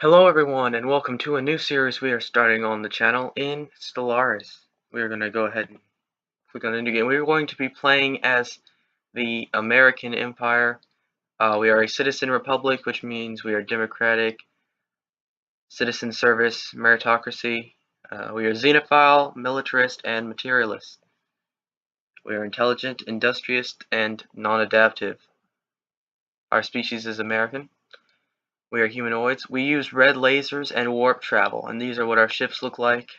Hello everyone and welcome to a new series we are starting on the channel in Stellaris. We are going to go ahead and click on a new game. We are going to be playing as the American Empire. We are a citizen republic, which means we are democratic, citizen service, meritocracy. We are xenophile, militarist, and materialist. We are intelligent, industrious, and non-adaptive. Our species is American. We are humanoids. We use red lasers and warp travel, and these are what our ships look like.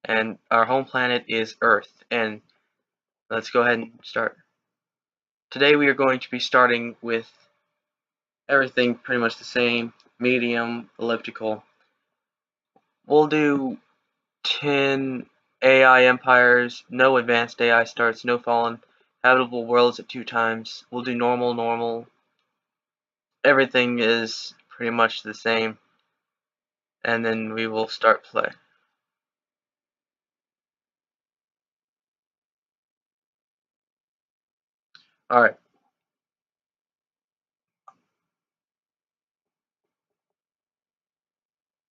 And our home planet is Earth. And let's go ahead and start. Today we are going to be starting with everything pretty much the same, medium, elliptical. We'll do 10 AI empires, no advanced AI starts, no fallen, habitable worlds at 2 times. We'll do normal, normal. Everything is pretty much the same. And then we will start play. Alright.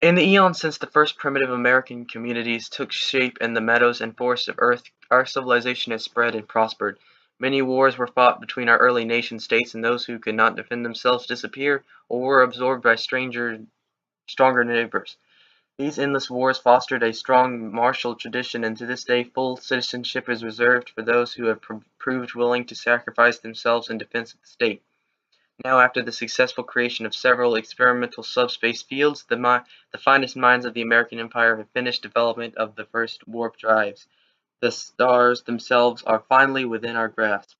In the eons since the first primitive American communities took shape in the meadows and forests of Earth, our civilization has spread and prospered. Many wars were fought between our early nation-states, and those who could not defend themselves disappeared or were absorbed by stronger neighbors. These endless wars fostered a strong martial tradition, and to this day full citizenship is reserved for those who have proved willing to sacrifice themselves in defense of the state. Now, after the successful creation of several experimental subspace fields, the finest minds of the American Empire have finished development of the first warp drives. The stars themselves are finally within our grasp.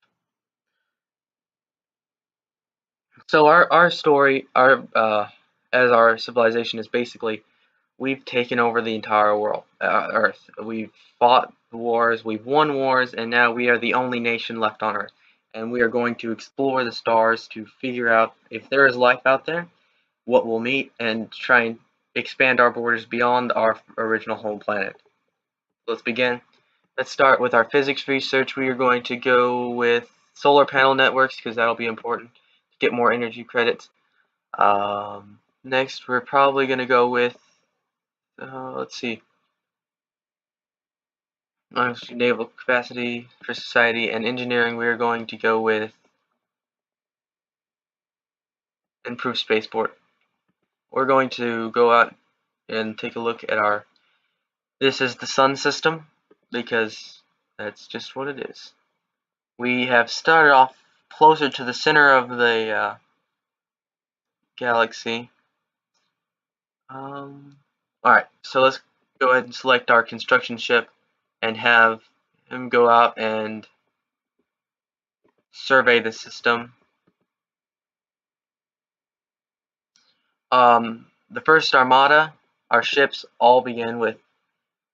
So our story, as our civilization is basically, we've taken over the entire world, Earth. We've fought wars, we've won wars, and now we are the only nation left on Earth. And we are going to explore the stars to figure out if there is life out there, what we'll meet, and try and expand our borders beyond our original home planet. Let's begin. Let's start with our physics research. We are going to go with solar panel networks because that'll be important to get more energy credits. Next, we're probably going to go with, let's see, naval capacity for society, and engineering. We are going to go with improved spaceport. We're going to go out and take a look at this is the sun system, because that's just what it is. We have started off closer to the center of the galaxy. Alright, so let's go ahead and select our construction ship and have him go out and survey the system. The first armada, our ships all begin with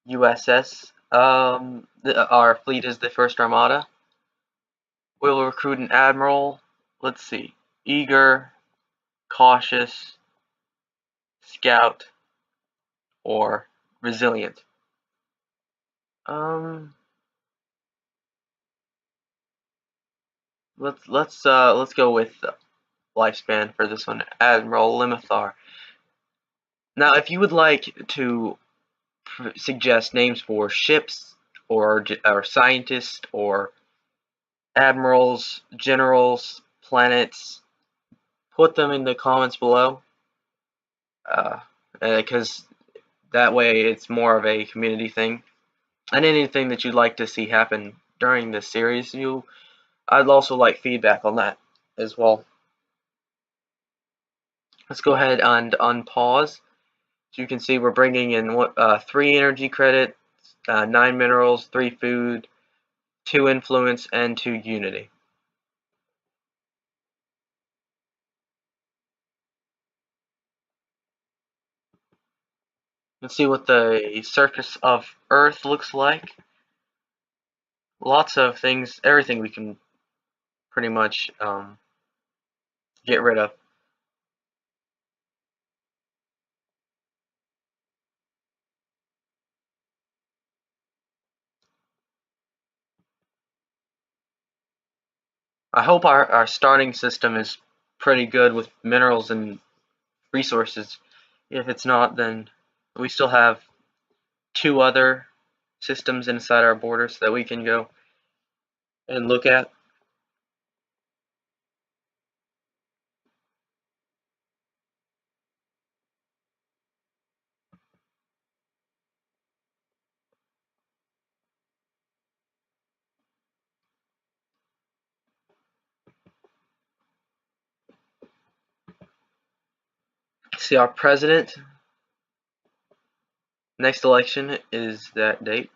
USS. Our fleet is the first armada. We'll recruit an admiral. Let's see. Eager, cautious, scout, or resilient. Let's go with lifespan for this one, Admiral Limithar. Now, if you would like to suggest names for ships or scientists or admirals, generals, planets, put them in the comments below, because that way it's more of a community thing. And anything that you'd like to see happen during this series, I'd also like feedback on that as well. Let's go ahead and unpause. So you can see we're bringing in 3 energy credits, 9 minerals, 3 food, 2 influence, and 2 unity. Let's see what the surface of Earth looks like. Lots of things, everything we can pretty much get rid of. I hope our starting system is pretty good with minerals and resources. If it's not, then we still have 2 other systems inside our borders that we can go and look at. See, our president, next election is that date,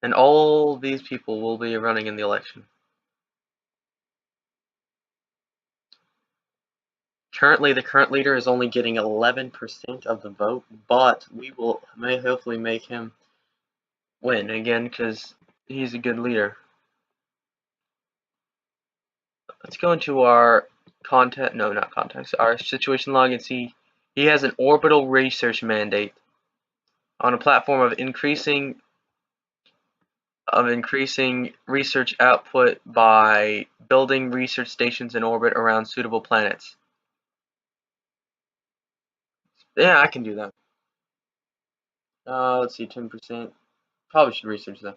and all these people will be running in the election. Currently, the current leader is only getting 11% of the vote, but we may hopefully make him win again because he's a good leader. Let's go into our our situation log and see he has an orbital research mandate on a platform of increasing research output by building research stations in orbit around suitable planets. Yeah, I can do that. Let's see, 10%. Probably should research that.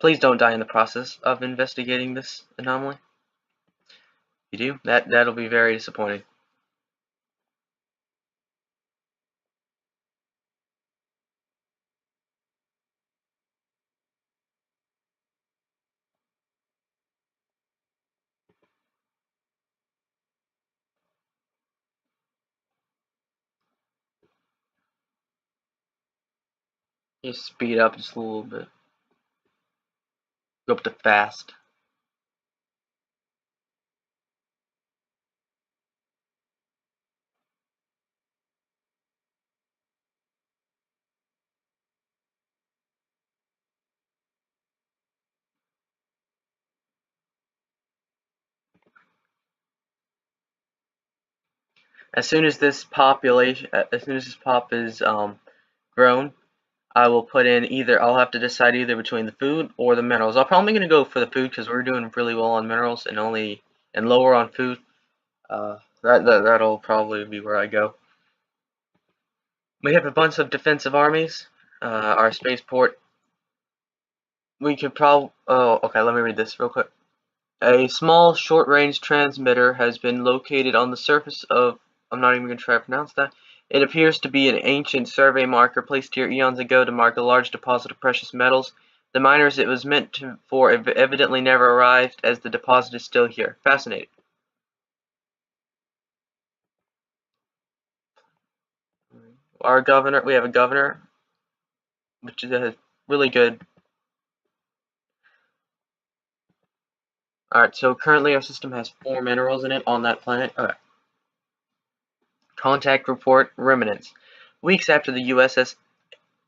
Please don't die in the process of investigating this anomaly. If you do, that'll be very disappointing. Just speed up just a little bit. Go up to fast. As soon as this pop is grown, I will put in I'll have to decide either between the food or the minerals. I'm probably gonna go for the food because we're doing really well on minerals and lower on food. That'll probably be where I go. We have a bunch of defensive armies. Our spaceport. We could probably. Oh, okay. Let me read this real quick. A small short-range transmitter has been located on the surface of. I'm not even going to try to pronounce that. It appears to be an ancient survey marker placed here eons ago to mark a large deposit of precious metals. The miners it was meant for evidently never arrived, as the deposit is still here. Fascinating. We have a governor, which is really good. Alright, so currently our system has 4 minerals in it on that planet. Okay. Contact report, remnants. Weeks after the USS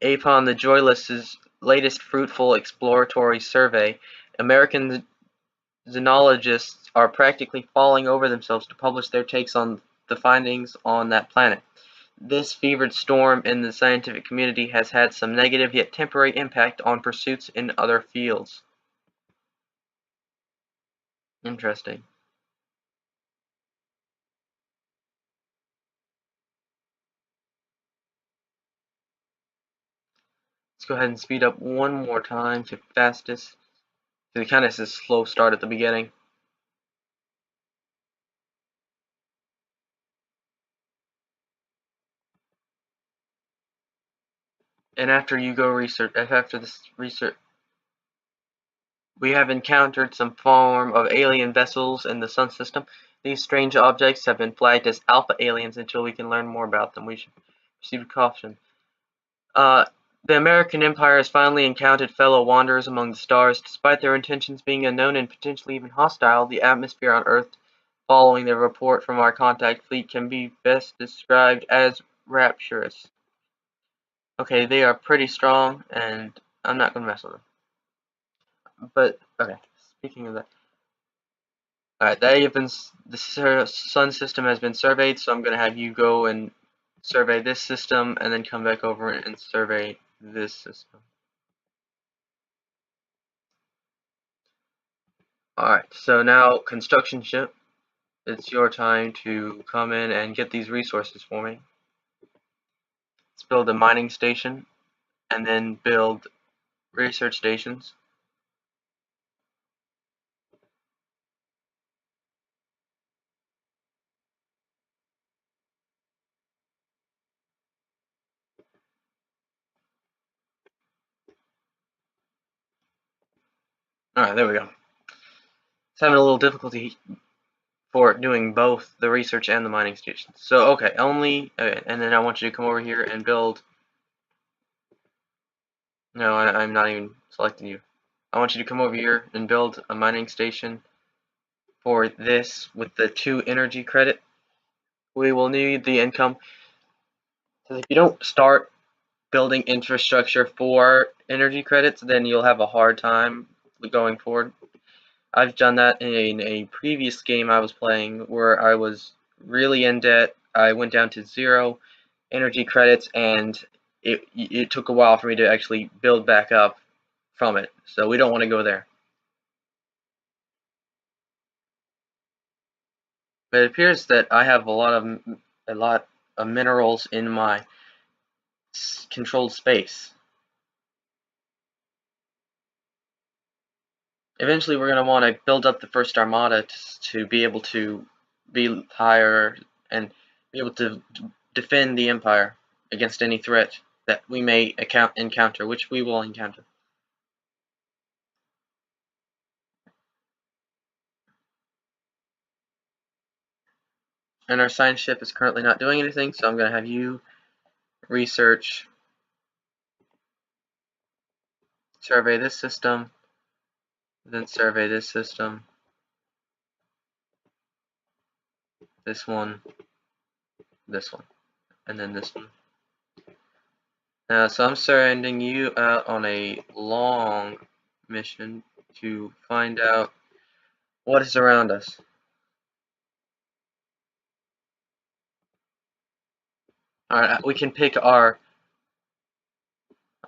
Upon the Joyless's latest fruitful exploratory survey, American xenologists are practically falling over themselves to publish their takes on the findings on that planet. This fevered storm in the scientific community has had some negative yet temporary impact on pursuits in other fields. Interesting. Let's go ahead and speed up one more time to fastest. It kind of says slow start at the beginning. And after this research, we have encountered some form of alien vessels in the sun system. These strange objects have been flagged as alpha aliens until we can learn more about them. We should proceed with caution. The American Empire has finally encountered fellow wanderers among the stars. Despite their intentions being unknown and potentially even hostile, the atmosphere on Earth following the report from our contact fleet can be best described as rapturous. Okay, they are pretty strong, and I'm not going to mess with them. But, okay, speaking of that. Alright, the sun system has been surveyed, so I'm going to have you go and survey this system, and then come back over and survey this system. Alright, so now construction ship, it's your time to come in and get these resources for me. Let's build a mining station, and then build research stations. Alright, there we go. It's having a little difficulty for doing both the research and the mining stations. So, okay, and then I want you to come over here and build. No, I'm not even selecting you. I want you to come over here and build a mining station for this with the 2 energy credit. We will need the income. Because if you don't start building infrastructure for energy credits, then you'll have a hard time going forward. I've done that in a previous game I was playing where I was really in debt. I went down to 0 energy credits, and it took a while for me to actually build back up from it. So we don't want to go there. But it appears that I have a lot of minerals in my controlled space. Eventually, we're going to want to build up the first armada to be able to be higher and be able to defend the Empire against any threat that we may encounter, which we will encounter. And our science ship is currently not doing anything, so I'm going to have you research, survey this system, then survey this system, this one, and then this one. So I'm sending you out on a long mission to find out what is around us. Alright, we can pick our...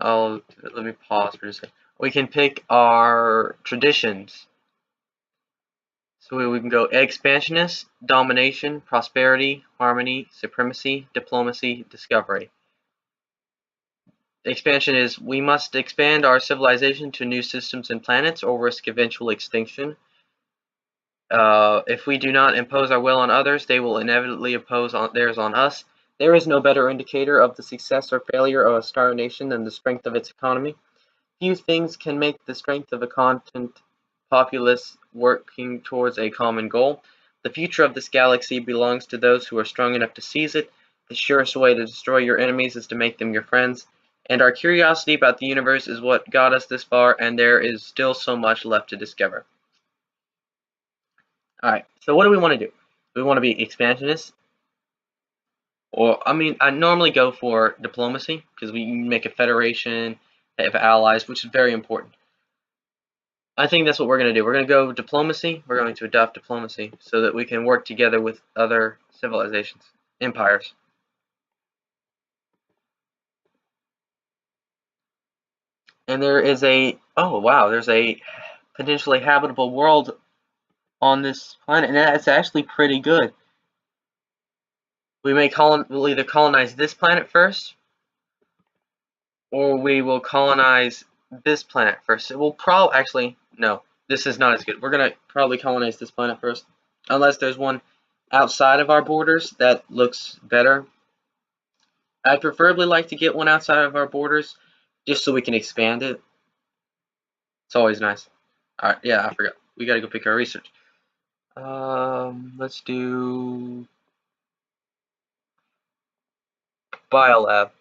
let me pause for a second. We can pick our traditions. So we can go expansionist, domination, prosperity, harmony, supremacy, diplomacy, discovery. Expansion is, we must expand our civilization to new systems and planets or risk eventual extinction. If we do not impose our will on others, they will inevitably impose theirs on us. There is no better indicator of the success or failure of a star nation than the strength of its economy. Few things can make the strength of a continent populace working towards a common goal. The future of this galaxy belongs to those who are strong enough to seize it. The surest way to destroy your enemies is to make them your friends. And our curiosity about the universe is what got us this far, and there is still so much left to discover. Alright, so what do we want to do? We want to be expansionist. Or, I normally go for diplomacy, because we make a federation, have allies, which is very important. I think that's what we're going to do. We're going to go diplomacy. We're going to adopt diplomacy so that we can work together with other civilizations, empires. And there is there's a potentially habitable world on this planet, and that's actually pretty good. We'll either colonize this planet first, or we will colonize this planet first. It will actually, no, this is not as good. We're going to probably colonize this planet first, unless there's one outside of our borders that looks better. I'd preferably like to get one outside of our borders, just so we can expand it. It's always nice. Alright, yeah, I forgot. We gotta go pick our research. Let's do Biolab.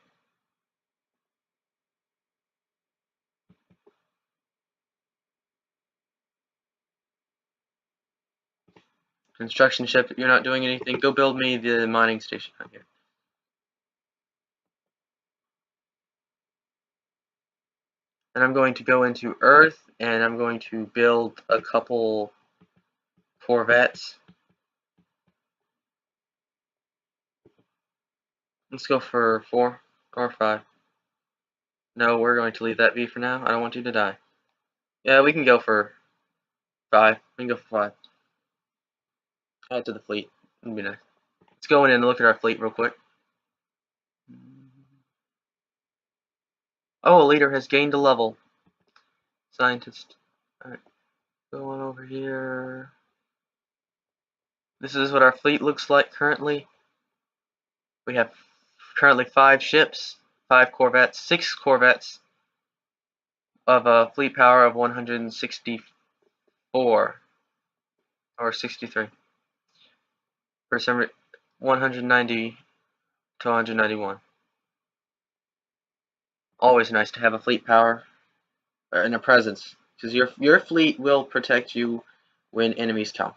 Construction ship, you're not doing anything. Go build me the mining station out here. And I'm going to go into Earth, and I'm going to build a couple Corvettes. Let's go for 4 or 5. No, we're going to leave that be for now. I don't want you to die. Yeah, we can go for 5. We can go for 5. Add to the fleet. That'd be nice. Let's go in and look at our fleet real quick. Oh, a leader has gained a level. Scientist. Alright, going over here. This is what our fleet looks like currently. We have currently 5 ships, 5 corvettes, 6 corvettes of a fleet power of 164 or 63. For some 190 to 191. Always nice to have a fleet power and a presence, because your fleet will protect you when enemies come.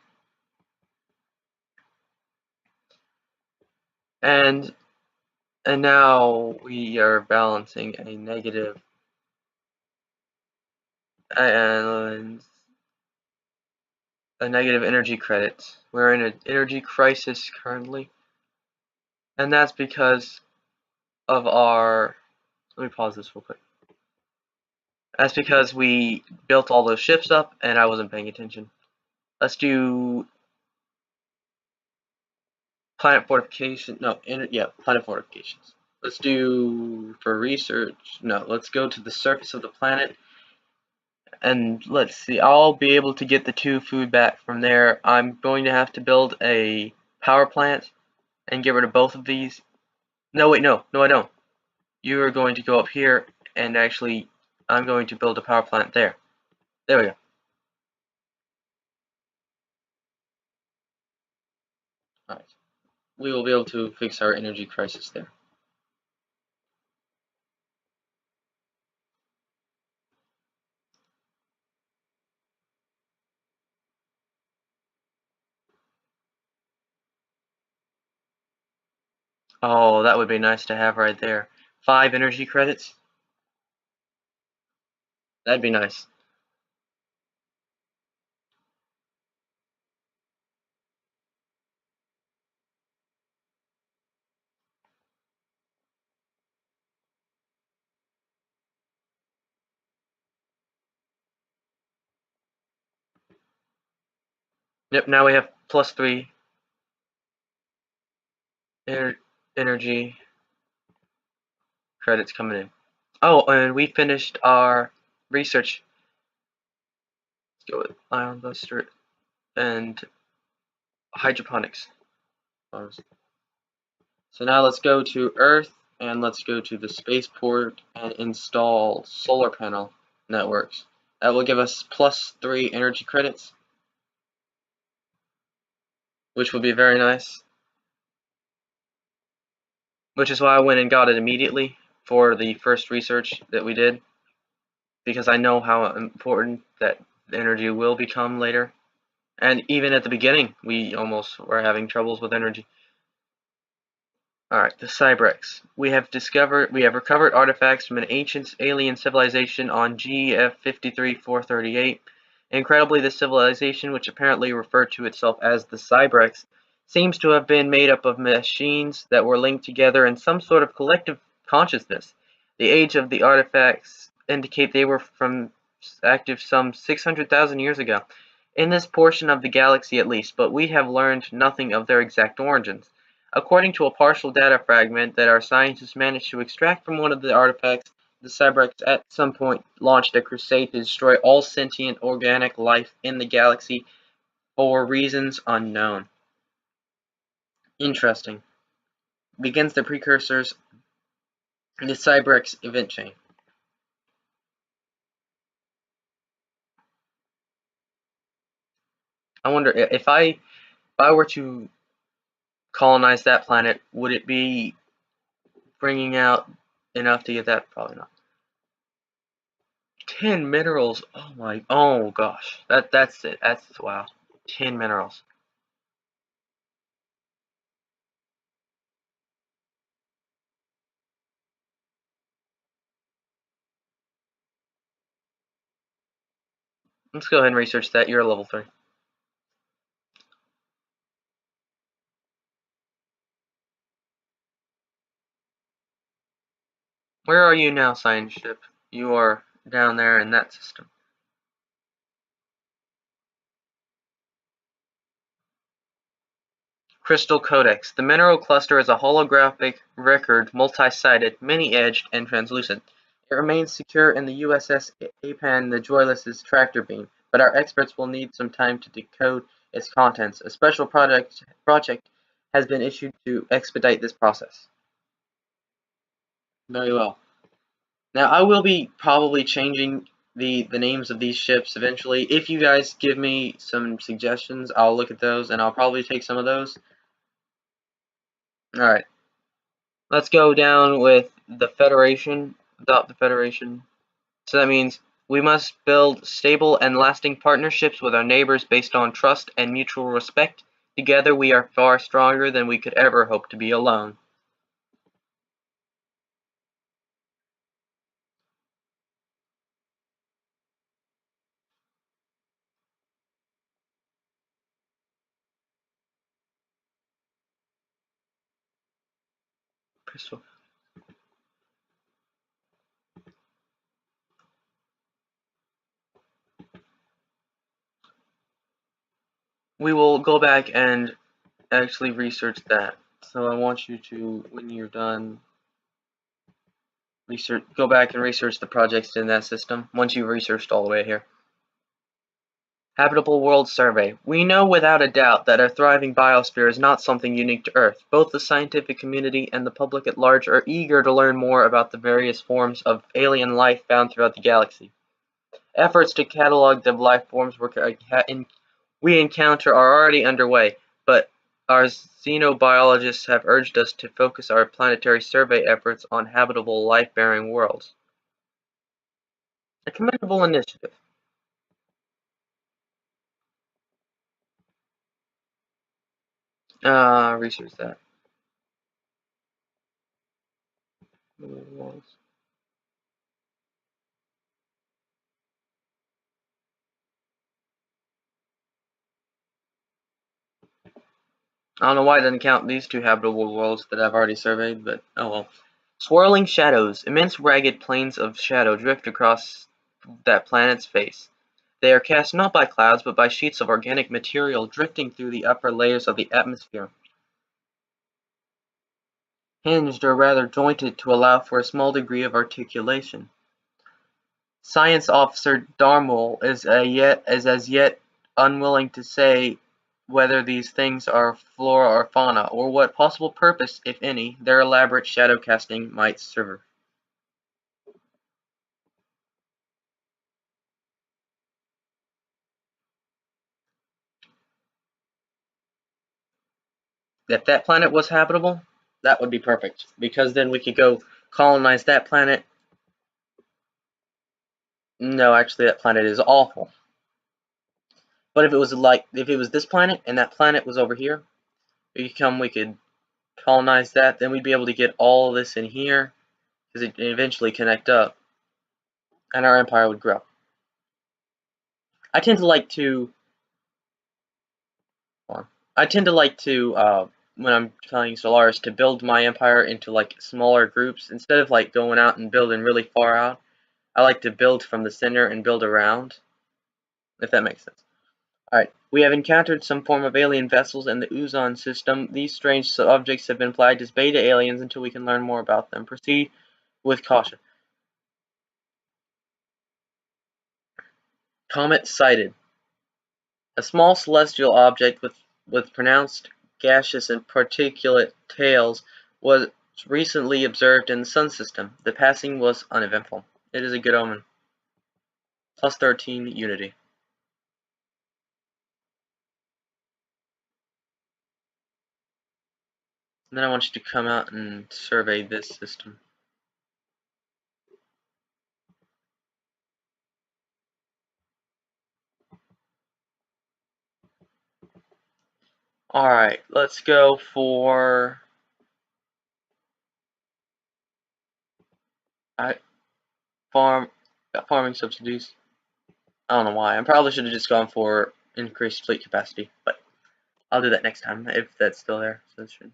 And now we are balancing a negative and a negative energy credit. We're in an energy crisis currently, and that's because of our. Let me pause this real quick. That's because we built all those ships up, and I wasn't paying attention. Let's do planet fortification. No, planet fortifications. Let's do for research. No, let's go to the surface of the planet. And let's see, I'll be able to get the 2 food back from there. I'm going to have to build a power plant and get rid of both of these. No, wait, no, I don't. You are going to go up here, and actually, I'm going to build a power plant there. There we go. Alright. We will be able to fix our energy crisis there. Oh, that would be nice to have right there. 5 energy credits. That'd be nice. Yep, now we have +3 energy credits coming in. Oh, and we finished our research. Let's go with ion buster and hydroponics. So now let's go to Earth, and let's go to the spaceport and install solar panel networks. That will give us +3 energy credits, which will be very nice. Which is why I went and got it immediately for the first research that we did, because I know how important that energy will become later. And even at the beginning, we almost were having troubles with energy. Alright, the Cybrex. We have recovered artifacts from an ancient alien civilization on GF 53438. Incredibly, this civilization, which apparently referred to itself as the Cybrex, seems to have been made up of machines that were linked together in some sort of collective consciousness. The age of the artifacts indicate they were active some 600,000 years ago, in this portion of the galaxy at least, but we have learned nothing of their exact origins. According to a partial data fragment that our scientists managed to extract from one of the artifacts, the Cybrex at some point launched a crusade to destroy all sentient organic life in the galaxy for reasons unknown. Interesting. Begins the precursors in the Cybrex event chain. I wonder if I were to colonize that planet, would it be bringing out enough to get that? Probably not. 10 minerals. Oh gosh. That's it. That's wow. 10 minerals. Let's go ahead and research that. You're a level 3. Where are you now, science ship? You are down there in that system. Crystal Codex. The mineral cluster is a holographic record, multi-sided, many-edged, and translucent. It remains secure in the USS Apan the Joyless's tractor beam, but our experts will need some time to decode its contents. A special project has been issued to expedite this process. Very well. Now, I will be probably changing the names of these ships eventually. If you guys give me some suggestions, I'll look at those, and I'll probably take some of those. Alright. Let's go down with the Federation. Adopt the Federation. So that means we must build stable and lasting partnerships with our neighbors based on trust and mutual respect. Together we are far stronger than we could ever hope to be alone. Crystal. We will go back and actually research that. So I want you to, when you're done, go back and research the projects in that system once you've researched all the way here. Habitable World Survey. We know without a doubt that our thriving biosphere is not something unique to Earth. Both the scientific community and the public at large are eager to learn more about the various forms of alien life found throughout the galaxy. Efforts to catalog the life forms we encounter are already underway, but our xenobiologists have urged us to focus our planetary survey efforts on habitable life-bearing worlds. A commendable initiative. Research that. I don't know why it doesn't count these two habitable worlds that I've already surveyed, but oh well. Swirling shadows. Immense ragged planes of shadow drift across that planet's face. They are cast not by clouds, but by sheets of organic material drifting through the upper layers of the atmosphere. Hinged or rather jointed to allow for a small degree of articulation. Science Officer Darmol is as yet unwilling to say whether these things are flora or fauna, or what possible purpose, if any, their elaborate shadow casting might serve. If that planet was habitable, that would be perfect, because then we could go colonize that planet. No, actually, that planet is awful. But if it was this planet and that planet was over here, we could colonize that. Then we'd be able to get all of this in here, because it eventually connect up, and our empire would grow. I tend to like to. I tend to like to when I'm playing Stellaris to build my empire into like smaller groups instead of like going out and building really far out. I like to build from the center and build around, if that makes sense. Alright, we have encountered some form of alien vessels in the Uzon system. These strange objects have been flagged as beta aliens until we can learn more about them. Proceed with caution. Comet sighted. A small celestial object with pronounced gaseous and particulate tails was recently observed in the Sun system. The passing was uneventful. It is a good omen. Plus 13 Unity. And then I want you to come out and survey this system. Alright, let's go for farming subsidies. I don't know why. I probably should have just gone for increased fleet capacity, but I'll do that next time if that's still there. So that should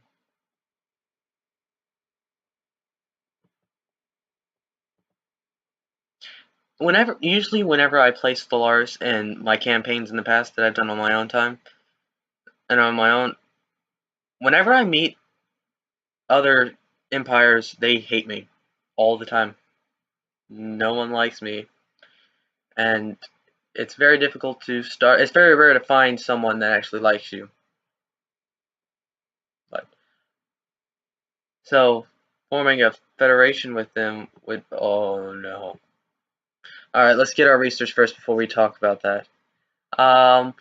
usually whenever I play Stellaris in my campaigns in the past that I've done on my own time and on my own, whenever I meet other empires, they hate me all the time. No one likes me, and it's very difficult to start. It's very rare to find someone that actually likes you. But so forming a federation with them would. Oh no! All right, let's get our research first before we talk about that.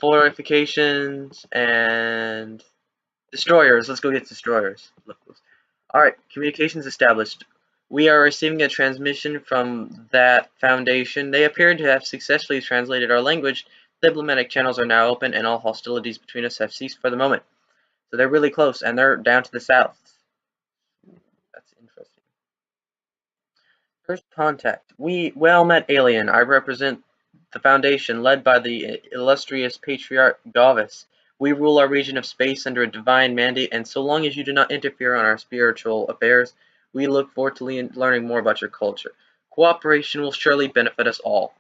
Fortifications and destroyers. Let's go get destroyers. Alright, communications established. We are receiving a transmission from that foundation. They appear to have successfully translated our language. Diplomatic channels are now open, and all hostilities between us have ceased for the moment. So they're really close, and they're down to the south. That's interesting. First contact. Well met, alien. I represent the Foundation, led by the illustrious Patriarch Gavus. We rule our region of space under a divine mandate, and so long as you do not interfere on our spiritual affairs, we look forward to learning more about your culture. Cooperation will surely benefit us all.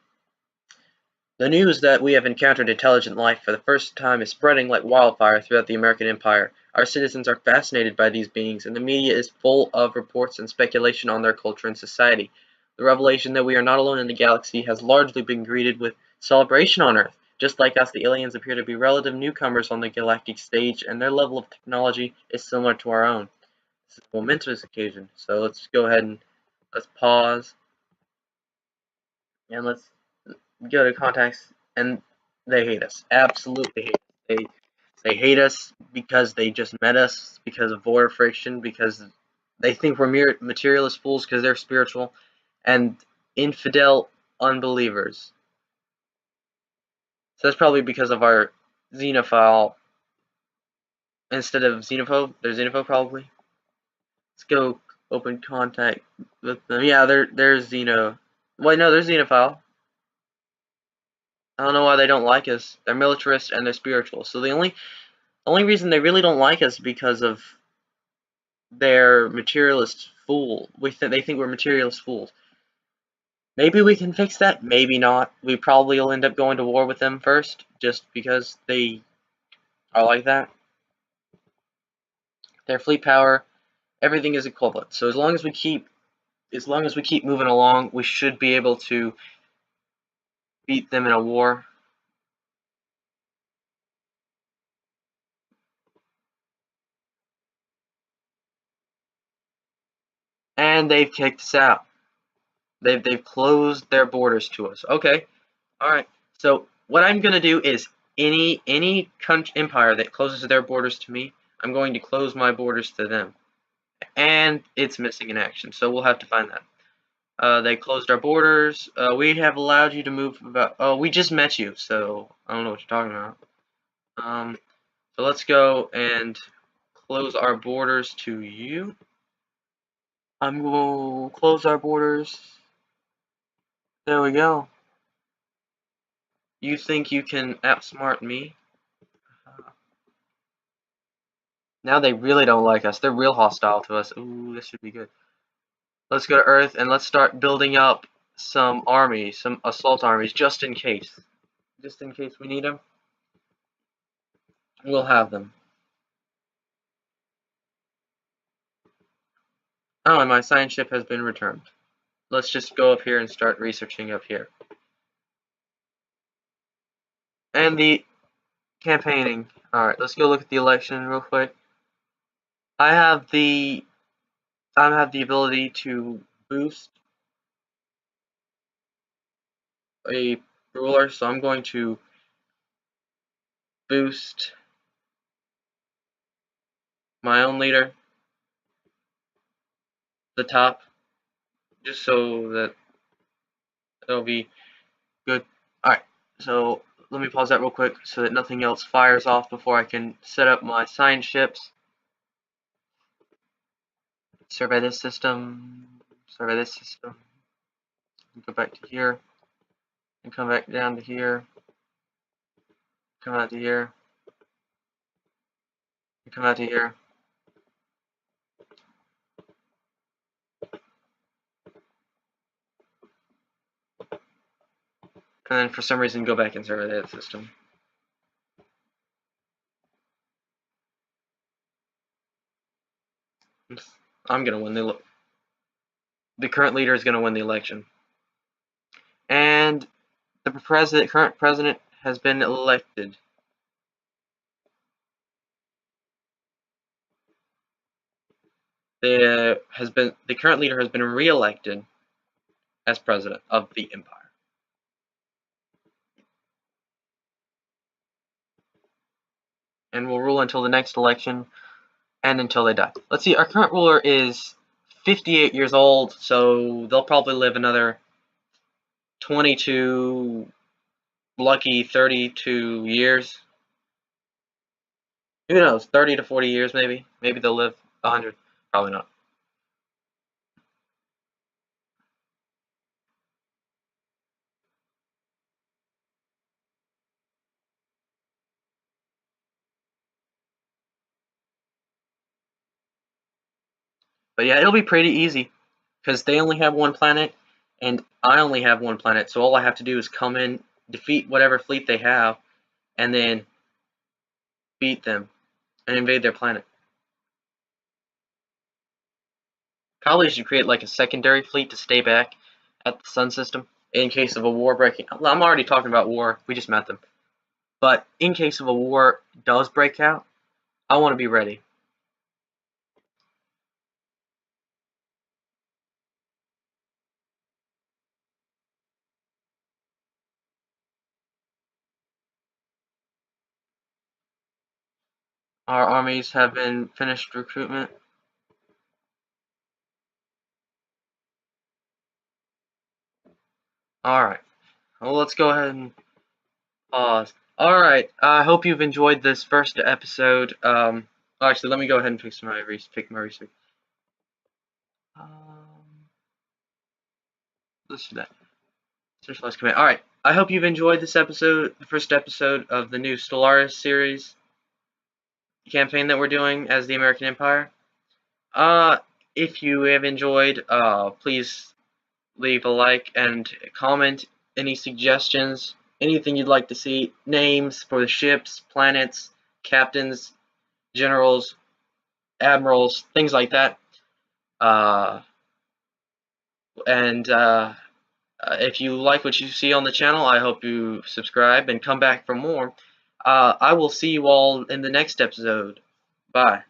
The news that we have encountered intelligent life for the first time is spreading like wildfire throughout the American Empire. Our citizens are fascinated by these beings, and the media is full of reports and speculation on their culture and society. The revelation that we are not alone in the galaxy has largely been greeted with celebration on Earth. Just like us, the aliens appear to be relative newcomers on the galactic stage, and their level of technology is similar to our own. This is a momentous occasion, so let's go ahead and let's pause, and let's go to contacts, and they hate us. Absolutely hate us. They hate us because they just met us, because of war friction, because they think we're mere materialist fools because they're spiritual, and infidel unbelievers. So that's probably because of our xenophile instead of xenophobe. They're xenophobe probably. Let's go open contact with them. Yeah, they're xeno. Wait, no, they're xenophile. I don't know why they don't like us. They're militarist and they're spiritual. So the only reason they really don't like us is because of their materialist fool. They think we're materialist fools. Maybe we can fix that. Maybe not. We probably will end up going to war with them first, just because they are like that. Their fleet power, everything is equivalent. So as long as we keep moving along, we should be able to beat them in a war. And they've kicked us out. They've closed their borders to us. Okay, all right. So what I'm gonna do is any empire that closes their borders to me, I'm going to close my borders to them. And it's missing in action, so we'll have to find that. They closed our borders. We have allowed you to move about. Oh, we just met you, so I don't know what you're talking about. So let's go and close our borders to you. I'm going to close our borders. There we go. You think you can outsmart me? Now they really don't like us. They're real hostile to us. Ooh, this should be good. Let's go to Earth and let's start building up some armies, some assault armies, just in case. Just in case we need them. We'll have them. Oh, and my science ship has been returned. Let's just go up here and start researching up here. And the campaigning. Alright, let's go look at the election real quick. I have the ability to boost a ruler, so I'm going to boost my own leader, the top, just so that it'll be good. Alright, so let me pause that real quick so that nothing else fires off before I can set up my science ships. Survey this system, survey this system, go back to here, and come back down to here, come out to here, and come out to here. and then for some reason go back and server that system. I'm gonna win the current leader is gonna win the election, and the current president has been elected. The current leader has been re-elected as president of the empire. And will rule until the next election and until they die. Let's see, our current ruler is 58 years old, so they'll probably live another 22, lucky 32 years. Who knows, 30 to 40 years maybe. Maybe they'll live 100. Probably not. But yeah, it'll be pretty easy because they only have one planet and I only have one planet, so all I have to do is come in, defeat whatever fleet they have, and then beat them and invade their planet. Probably should create like a secondary fleet to stay back at the sun system in case of a war breaking. Well, I'm already talking about war. We just met them. But in case of a war does break out, I want to be ready. Our armies have been finished recruitment. Alright. Well, let's go ahead and pause. Alright, I hope you've enjoyed this first episode. Actually, let me go ahead and pick my research. Let's do that. Centralized command. Alright, I hope you've enjoyed this episode, the first episode of the new Stellaris series campaign that we're doing as the American Empire. If you have enjoyed, please leave a like and comment any suggestions, anything you'd like to see, names for the ships, planets, captains, generals, admirals, things like that. If you like what you see on the channel, I hope you subscribe and come back for more. I will see you all in the next episode. Bye.